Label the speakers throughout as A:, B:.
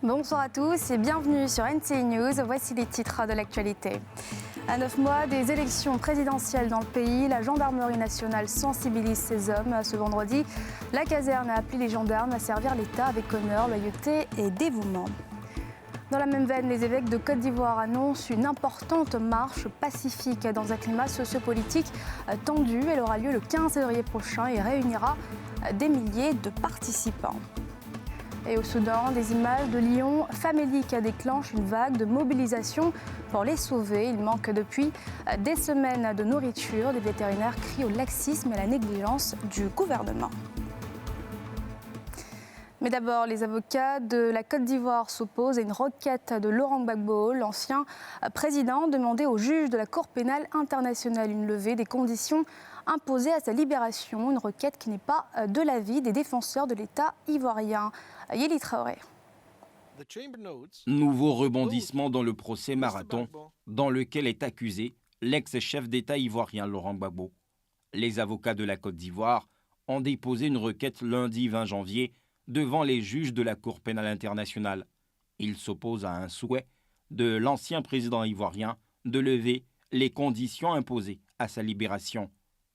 A: Bonsoir à tous et bienvenue sur NCI News. Voici les titres de l'actualité. À 9 mois des élections présidentielles dans le pays, la gendarmerie nationale sensibilise ses hommes. Ce vendredi, la caserne a appelé les gendarmes à servir l'État avec honneur, loyauté et dévouement. Dans la même veine, les évêques de Côte d'Ivoire annoncent une importante marche pacifique dans un climat sociopolitique tendu. Elle aura lieu le 15 février prochain et réunira des milliers de participants. Et au Soudan, des images de lions faméliques déclenchent une vague de mobilisation pour les sauver. Il manque depuis des semaines de nourriture. Des vétérinaires crient au laxisme et à la négligence du gouvernement. Mais d'abord, les avocats de la Côte d'Ivoire s'opposent à une requête de Laurent Gbagbo. L'ancien président demandait au juge de la Cour pénale internationale une levée des conditions imposées à sa libération. Une requête qui n'est pas de l'avis des défenseurs de l'État ivoirien. Yéli Traoré.
B: Nouveau rebondissement dans le procès marathon dans lequel est accusé l'ex-chef d'État ivoirien Laurent Gbagbo. Les avocats de la Côte d'Ivoire ont déposé une requête lundi 20 janvier devant les juges de la Cour pénale internationale. Ils s'opposent à un souhait de l'ancien président ivoirien de lever les conditions imposées à sa libération.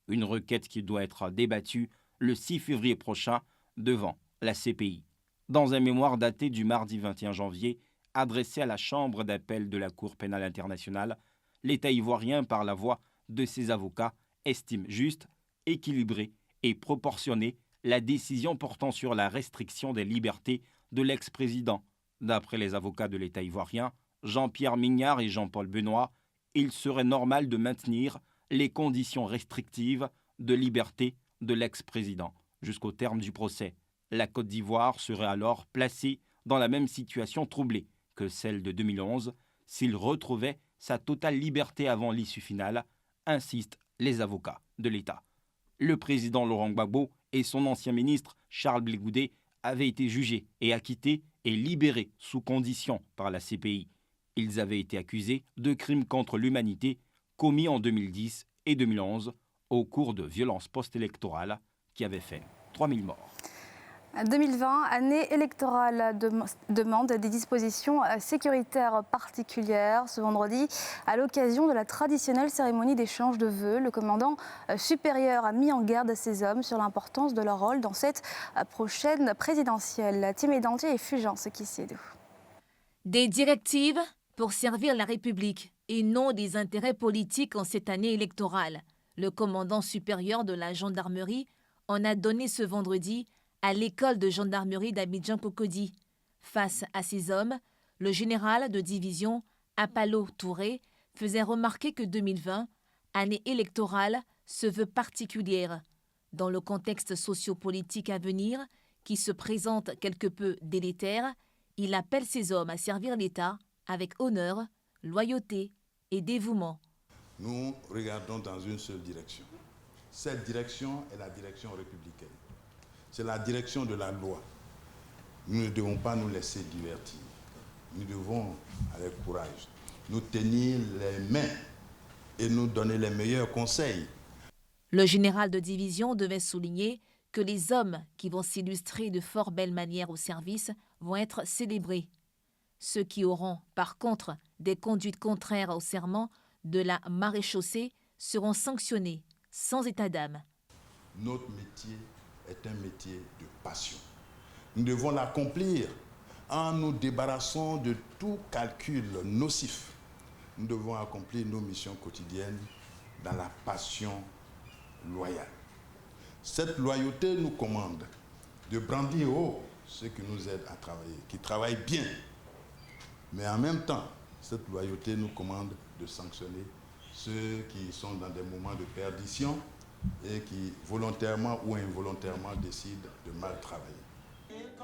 B: Une requête qui doit être débattue le 6 février prochain devant la CPI. Dans un mémoire daté du mardi 21 janvier, adressé à la Chambre d'appel de la Cour pénale internationale, l'État ivoirien, par la voix de ses avocats, estime juste, équilibrée et proportionnée la décision portant sur la restriction des libertés de l'ex-président. D'après les avocats de l'État ivoirien, Jean-Pierre Mignard et Jean-Paul Benoît, il serait normal de maintenir les conditions restrictives de liberté de l'ex-président jusqu'au terme du procès. La Côte d'Ivoire serait alors placée dans la même situation troublée que celle de 2011 s'il retrouvait sa totale liberté avant l'issue finale, insistent les avocats de l'État. Le président Laurent Gbagbo et son ancien ministre Charles Blé Goudé avaient été jugés et acquittés et libérés sous condition par la CPI. Ils avaient été accusés de crimes contre l'humanité commis en 2010 et 2011 au cours de violences post-électorales qui avaient fait 3000 morts.
A: 2020, année électorale, demande des dispositions sécuritaires particulières. Ce vendredi, à l'occasion de la traditionnelle cérémonie d'échange de vœux, le commandant supérieur a mis en garde ses hommes sur l'importance de leur rôle dans cette prochaine présidentielle. Tim Identier et Fulgence Kissédou.
C: Des directives pour servir la République et non des intérêts politiques en cette année électorale. Le commandant supérieur de la gendarmerie en a donné ce vendredi à l'école de gendarmerie d'Abidjan-Cocody. Face à ces hommes, le général de division Apalo Touré faisait remarquer que 2020, année électorale, se veut particulière. Dans le contexte sociopolitique à venir, qui se présente quelque peu délétère, il appelle ces hommes à servir l'État avec honneur, loyauté et dévouement.
D: Nous regardons dans une seule direction. Cette direction est la direction républicaine. C'est la direction de la loi. Nous ne devons pas nous laisser divertir. Nous devons, avec courage, nous tenir les mains et nous donner les meilleurs conseils.
C: Le général de division devait souligner que les hommes qui vont s'illustrer de fort belle manière au service vont être célébrés. Ceux qui auront, par contre, des conduites contraires au serment de la maréchaussée seront sanctionnés, sans état d'âme.
D: Notre métier est un métier de passion. Nous devons l'accomplir en nous débarrassant de tout calcul nocif. Nous devons accomplir nos missions quotidiennes dans la passion loyale. Cette loyauté nous commande de brandir haut ceux qui nous aident à travailler, qui travaillent bien. Mais en même temps, cette loyauté nous commande de sanctionner ceux qui sont dans des moments de perdition et qui, volontairement ou involontairement, décident de mal travailler.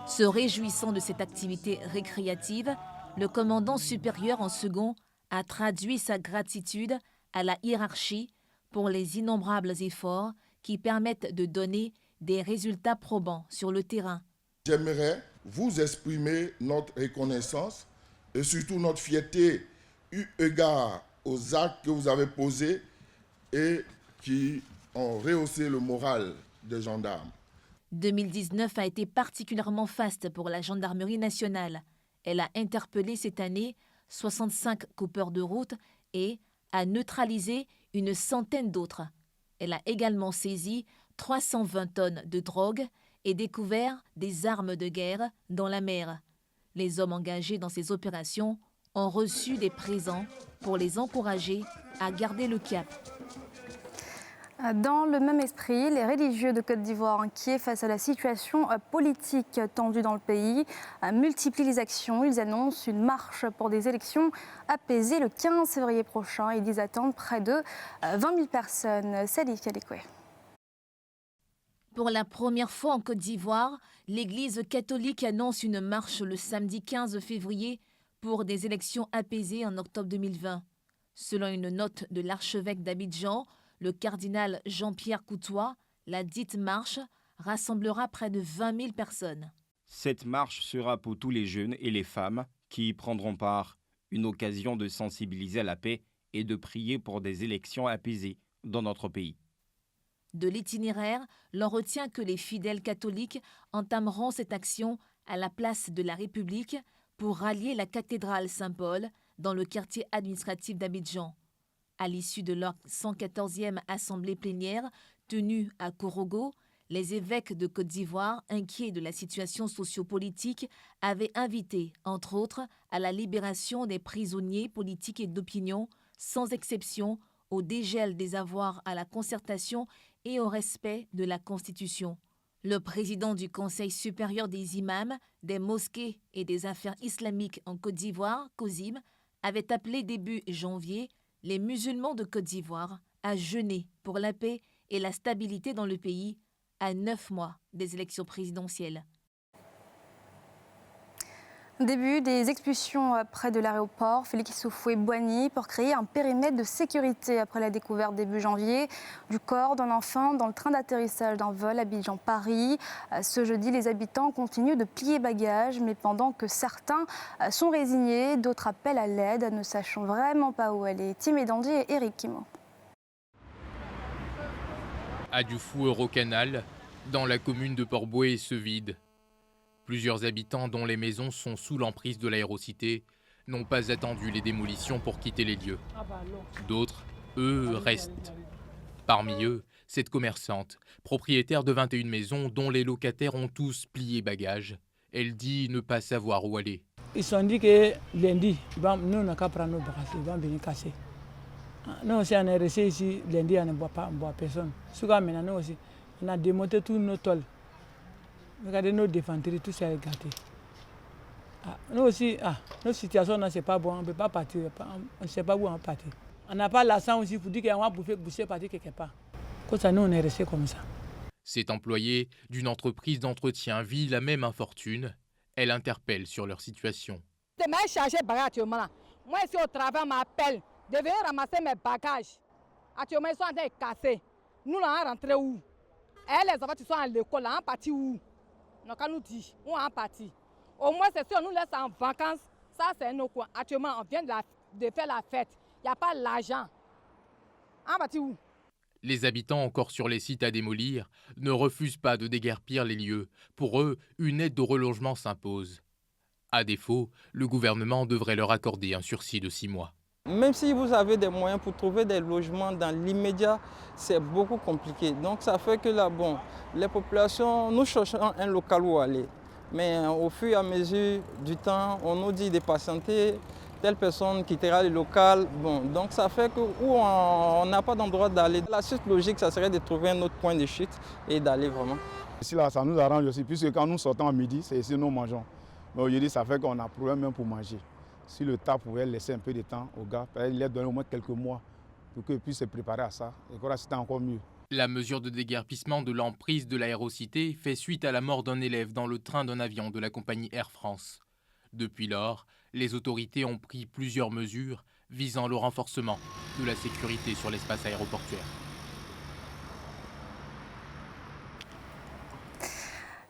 C: Se réjouissant de cette activité récréative, le commandant supérieur en second a traduit sa gratitude à la hiérarchie pour les innombrables efforts qui permettent de donner des résultats probants sur le terrain.
E: J'aimerais vous exprimer notre reconnaissance et surtout notre fierté eu égard aux actes que vous avez posés et qui ont rehaussé le moral des gendarmes.
C: 2019 a été particulièrement faste pour la gendarmerie nationale. Elle a interpellé cette année 65 coupeurs de route et a neutralisé une centaine d'autres. Elle a également saisi 320 tonnes de drogue et découvert des armes de guerre dans la mer. Les hommes engagés dans ces opérations ont reçu des présents pour les encourager à garder le cap.
A: Dans le même esprit, les religieux de Côte d'Ivoire, inquiets face à la situation politique tendue dans le pays, multiplient les actions. Ils annoncent une marche pour des élections apaisées le 15 février prochain. Ils disent attendre près de 20 000 personnes. Salut Fialikwe.
C: Pour la première fois en Côte d'Ivoire, l'Église catholique annonce une marche le samedi 15 février pour des élections apaisées en octobre 2020. Selon une note de l'archevêque d'Abidjan, le cardinal Jean-Pierre Coutois, la dite marche rassemblera près de 20 000 personnes.
B: Cette marche sera pour tous les jeunes et les femmes qui y prendront part, une occasion de sensibiliser à la paix et de prier pour des élections apaisées dans notre pays.
C: De l'itinéraire, l'on retient que les fidèles catholiques entameront cette action à la place de la République pour rallier la cathédrale Saint-Paul dans le quartier administratif d'Abidjan. À l'issue de leur 114e assemblée plénière tenue à Korogo, les évêques de Côte d'Ivoire, inquiets de la situation sociopolitique, avaient invité, entre autres, à la libération des prisonniers politiques et d'opinion, sans exception, au dégel des avoirs à la concertation et au respect de la Constitution. Le président du Conseil supérieur des imams, des mosquées et des affaires islamiques en Côte d'Ivoire, COSIM, avait appelé début janvier les musulmans de Côte d'Ivoire à jeûner pour la paix et la stabilité dans le pays à 9 mois des élections présidentielles.
A: Début des expulsions près de l'aéroport Félix Houphouët-Boigny pour créer un périmètre de sécurité après la découverte début janvier du corps d'un enfant dans le train d'atterrissage d'un vol Abidjan-Paris. Ce jeudi, les habitants continuent de plier bagages, mais pendant que certains sont résignés, d'autres appellent à l'aide, ne sachant vraiment pas où aller. Tim Edandi et Eric Kimo.
F: À Dufou, Eurocanal, dans la commune de Port-Bouët, se vide. Plusieurs habitants dont les maisons sont sous l'emprise de l'aérocité n'ont pas attendu les démolitions pour quitter les lieux. D'autres, eux, restent. Parmi eux, cette commerçante, propriétaire de 21 maisons dont les locataires ont tous plié bagages. Elle dit ne pas savoir où aller.
G: Ils se sont dit que lundi, nous, on n'a qu'à prendre nos bagages, ils vont venir casser. Nous aussi, on est restés ici, lundi, on ne boit personne. Maintenant, nous aussi, on a démonté tous nos tôles. Regardez nos défenseries, tout ça est gâté. Nous aussi, notre situation, c'est pas bon, on ne peut pas partir, on ne sait pas où on va partir. On n'a pas l'argent aussi pour dire qu'on va boucher partir quelque part. Comme ça, nous, on est restés comme ça.
F: Cette employée d'une entreprise d'entretien vit la même infortune. Elle interpelle sur leur situation.
H: Je m'ai chargé de bagages actuellement. Moi, ici au travail, on m'appelle de venir ramasser mes bagages. Actuellement, ils sont en train de casser. Nous, là, on rentre où? Et les enfants qui sont à l'école, là, on parti où? Donc, on nous dit, où on est parti. Au moins, c'est sûr, on nous laisse en vacances. Ça, c'est nos coins. Actuellement, on vient de faire la fête. Il n'y a pas l'argent. On est parti où?
F: Les habitants encore sur les sites à démolir ne refusent pas de déguerpir les lieux. Pour eux, une aide au relogement s'impose. À défaut, le gouvernement devrait leur accorder un sursis de 6 mois.
I: Même si vous avez des moyens pour trouver des logements dans l'immédiat, c'est beaucoup compliqué. Donc ça fait que là, bon, les populations, nous cherchons un local où aller. Mais au fur et à mesure du temps, on nous dit de patienter, telle personne quittera le local. Bon, donc ça fait que où on n'a pas d'endroit d'aller. La suite logique, ça serait de trouver un autre point de chute et d'aller vraiment.
J: Ici, là, ça nous arrange aussi, puisque quand nous sortons à midi, c'est ici que nous mangeons. Mais aujourd'hui, ça fait qu'on a problème même pour manger. Si le tas pouvait laisser un peu de temps aux gars, il leur donner au moins quelques mois pour qu'ils puissent se préparer à ça. Et que là, c'était encore mieux.
F: La mesure de déguerpissement de l'emprise de l'aérocité fait suite à la mort d'un élève dans le train d'un avion de la compagnie Air France. Depuis lors, les autorités ont pris plusieurs mesures visant le renforcement de la sécurité sur l'espace aéroportuaire.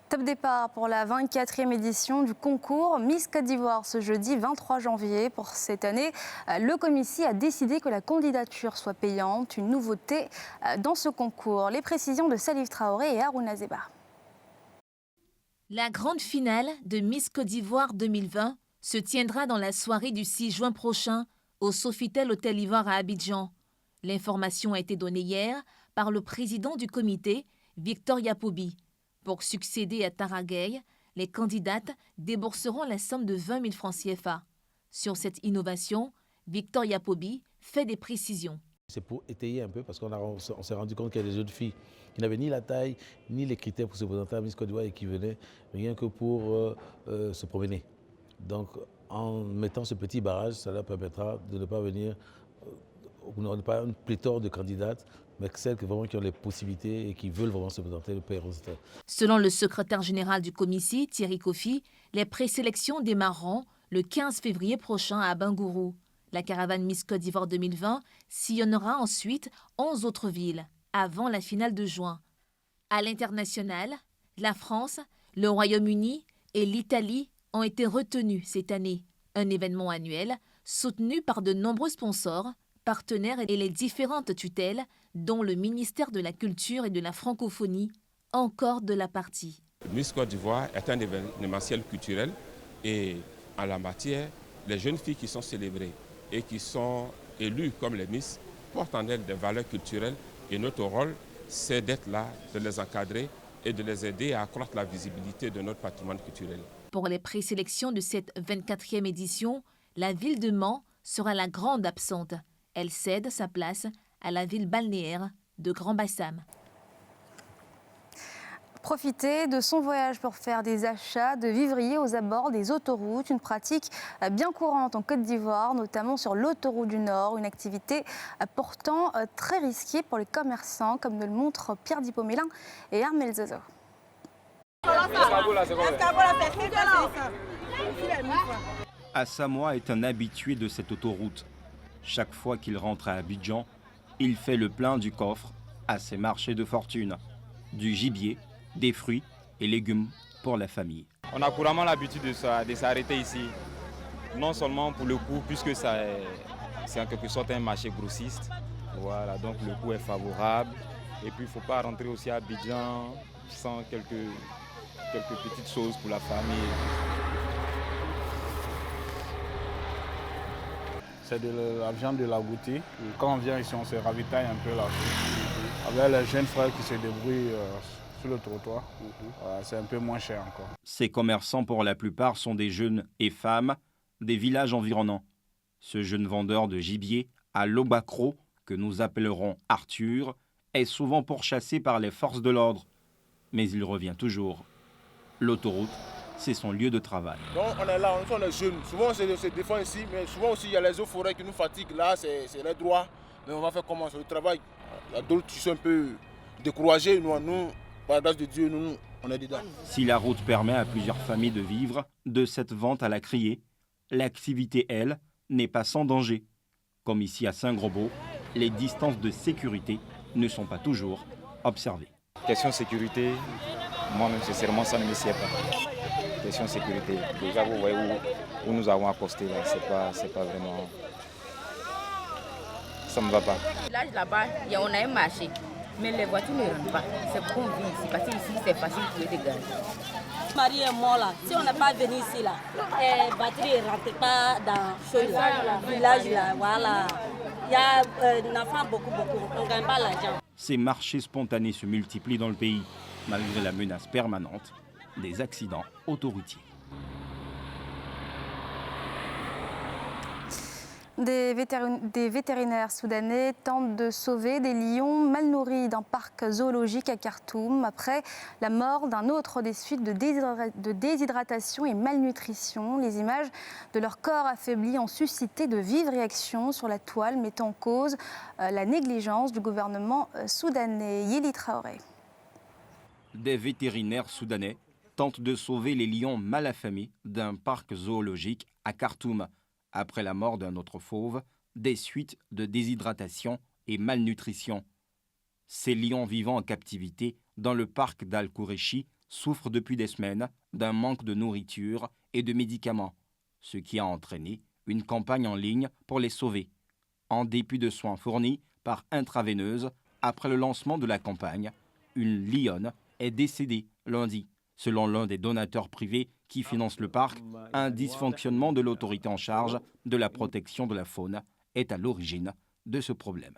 A: Top départ pour la 24e édition du concours Miss Côte d'Ivoire ce jeudi 23 janvier. Pour cette année, le comité a décidé que la candidature soit payante, une nouveauté dans ce concours. Les précisions de Salif Traoré et Harouna Zeba.
C: La grande finale de Miss Côte d'Ivoire 2020 se tiendra dans la soirée du 6 juin prochain au Sofitel Hôtel Ivoire à Abidjan. L'information a été donnée hier par le président du comité, Victor Yapobi. Pour succéder à Taragay, les candidates débourseront la somme de 20 000 francs CFA. Sur cette innovation, Victor Yapobi fait des précisions.
K: C'est pour étayer un peu parce qu'on s'est rendu compte qu'il y a des jeunes filles qui n'avaient ni la taille ni les critères pour se présenter à Miss Côte d'Ivoire et qui venaient rien que pour se promener. Donc en mettant ce petit barrage, ça leur permettra de ne pas venir, on n'aura pas une pléthore de candidates, mais celles qui ont les possibilités et qui veulent vraiment se présenter le pays.
C: Selon le secrétaire général du comité, Thierry Kofi, les présélections démarreront le 15 février prochain à Bangourou. La caravane Miss Côte d'Ivoire 2020 sillonnera ensuite 11 autres villes avant la finale de juin. À l'international, la France, le Royaume-Uni et l'Italie ont été retenus cette année. Un événement annuel soutenu par de nombreux sponsors, partenaires et les différentes tutelles, dont le ministère de la Culture et de la Francophonie, encore de la partie.
L: Miss Côte d'Ivoire est un événementiel culturel et en la matière, les jeunes filles qui sont célébrées et qui sont élues comme les Miss portent en elles des valeurs culturelles et notre rôle, c'est d'être là, de les encadrer et de les aider à accroître la visibilité de notre patrimoine culturel.
C: Pour les présélections de cette 24e édition, la ville de Mans sera la grande absente. Elle cède sa place à la ville balnéaire de Grand-Bassam.
A: Profiter de son voyage pour faire des achats de vivriers aux abords des autoroutes, une pratique bien courante en Côte d'Ivoire, notamment sur l'autoroute du Nord, une activité pourtant très risquée pour les commerçants, comme le montrent Pierre Dipomélin et Armel Zozo.
B: Asamoah est un habitué de cette autoroute. Chaque fois qu'il rentre à Abidjan, il fait le plein du coffre à ses marchés de fortune. Du gibier, des fruits et légumes pour la famille.
M: On a couramment l'habitude de s'arrêter ici, non seulement pour le coût, puisque c'est en quelque sorte un marché grossiste. Voilà, donc le coût est favorable. Et puis il ne faut pas rentrer aussi à Abidjan sans quelques petites choses pour la famille.
J: C'est de la viande de la boutique. Quand on vient ici, on se ravitaille un peu là. Avec les jeunes frères qui se débrouillent sur le trottoir, c'est un peu moins cher encore.
B: Ces commerçants, pour la plupart, sont des jeunes et femmes des villages environnants. Ce jeune vendeur de gibier à Lobacro, que nous appellerons Arthur, est souvent pourchassé par les forces de l'ordre. Mais il revient toujours. L'autoroute, c'est son lieu de travail.
N: Donc on est là, on est jeunes. Souvent on se défend ici, mais souvent aussi il y a les eaux forêts qui nous fatiguent. Là, c'est les droits. Mais on va faire comment sur le travail? Il y a d'autres qui sont un peu découragés. Nous, par la grâce de Dieu, nous, on est dedans.
B: Si la route permet à plusieurs familles de vivre de cette vente à la criée, l'activité, elle, n'est pas sans danger. Comme ici à Saint-Grobeau, les distances de sécurité ne sont pas toujours observées.
M: Question sécurité, moi-même sincèrement ça ne me sied pas. Question sécurité, déjà vous voyez où nous avons accosté là, c'est pas vraiment... Ça ne me va pas.
O: Là-bas, on a un marché, mais les voitures ne rentrent pas. C'est pour qu'on vive ici, parce qu'ici c'est facile de trouver des gaz.
P: Marie est mort là. Si on n'est pas venu ici là, les batteries ne rentrent pas dans le village là. Voilà. Il y a des enfants beaucoup. On ne gagne pas l'argent.
B: Ces marchés spontanés se multiplient dans le pays, malgré la menace permanente des accidents autoroutiers.
A: Des vétérinaires soudanais tentent de sauver des lions mal nourris d'un parc zoologique à Khartoum après la mort d'un autre des suites de déshydratation et malnutrition. Les images de leur corps affaibli ont suscité de vives réactions sur la toile, mettant en cause la négligence du gouvernement soudanais. Yeli Traoré.
B: Des vétérinaires soudanais tentent de sauver les lions mal affamés d'un parc zoologique à Khartoum, après la mort d'un autre fauve, des suites de déshydratation et malnutrition. Ces lions vivant en captivité dans le parc d'Al-Kourechi souffrent depuis des semaines d'un manque de nourriture et de médicaments, ce qui a entraîné une campagne en ligne pour les sauver. En dépit de soins fournis par intraveineuse, après le lancement de la campagne, une lionne est décédée lundi. Selon l'un des donateurs privés qui finance le parc, un dysfonctionnement de l'autorité en charge de la protection de la faune est à l'origine de ce problème.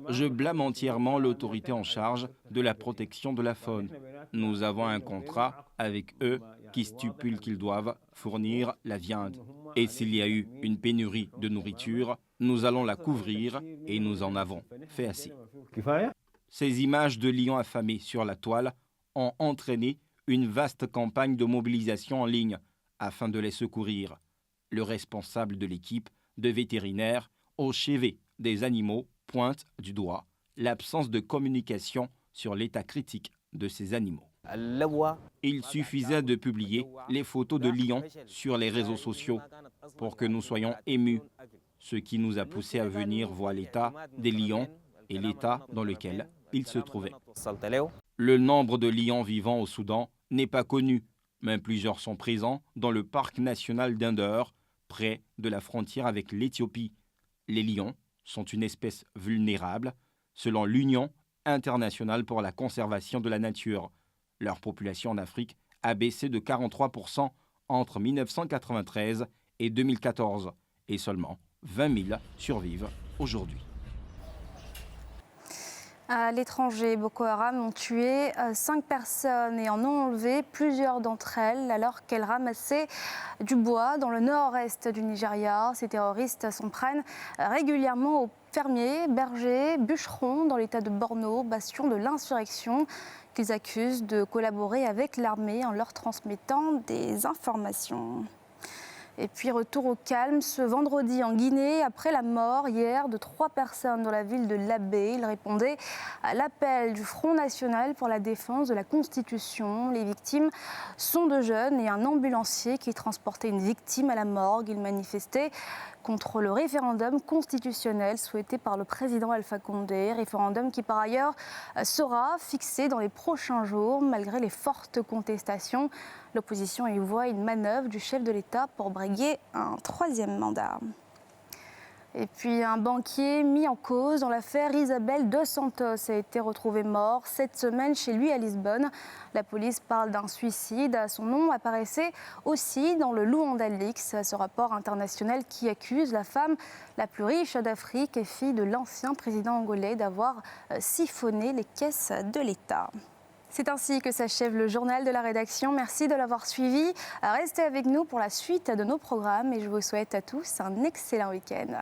B: Je blâme entièrement l'autorité en charge de la protection de la faune. Nous avons un contrat avec eux qui stipule qu'ils doivent fournir la viande. Et s'il y a eu une pénurie de nourriture, nous allons la couvrir et nous en avons fait assez. Ces images de lions affamés sur la toile ont entraîné une vaste campagne de mobilisation en ligne afin de les secourir. Le responsable de l'équipe de vétérinaires au chevet des animaux pointe du doigt l'absence de communication sur l'état critique de ces animaux. Il suffisait de publier les photos de lions sur les réseaux sociaux pour que nous soyons émus, ce qui nous a poussé à venir voir l'état des lions et l'état dans lequel ils se trouvaient. Le nombre de lions vivant au Soudan n'est pas connu, mais plusieurs sont présents dans le parc national d'Indeur, près de la frontière avec l'Éthiopie. Les lions sont une espèce vulnérable, selon l'Union internationale pour la conservation de la nature. Leur population en Afrique a baissé de 43% entre 1993 et 2014, et seulement 20 000 survivent aujourd'hui.
A: À l'étranger, Boko Haram ont tué 5 personnes et en ont enlevé plusieurs d'entre elles alors qu'elles ramassaient du bois dans le nord-est du Nigeria. Ces terroristes s'en prennent régulièrement aux fermiers, bergers, bûcherons dans l'état de Borno, bastion de l'insurrection, qu'ils accusent de collaborer avec l'armée en leur transmettant des informations. Et puis retour au calme ce vendredi en Guinée après la mort hier de 3 personnes dans la ville de Labé. Ils répondaient à l'appel du Front National pour la défense de la Constitution. Les victimes sont 2 jeunes et un ambulancier qui transportait une victime à la morgue. Ils manifestaient contre le référendum constitutionnel souhaité par le président Alpha Condé. Référendum qui par ailleurs sera fixé dans les prochains jours malgré les fortes contestations. L'opposition y voit une manœuvre du chef de l'État pour briguer un 3e mandat. Et puis un banquier mis en cause dans l'affaire Isabel dos Santos a été retrouvé mort cette semaine chez lui à Lisbonne. La police parle d'un suicide. Son nom apparaissait aussi dans le Luanda Leaks, ce rapport international qui accuse la femme la plus riche d'Afrique et fille de l'ancien président angolais d'avoir siphonné les caisses de l'État. C'est ainsi que s'achève le journal de la rédaction. Merci de l'avoir suivi. Restez avec nous pour la suite de nos programmes et je vous souhaite à tous un excellent week-end.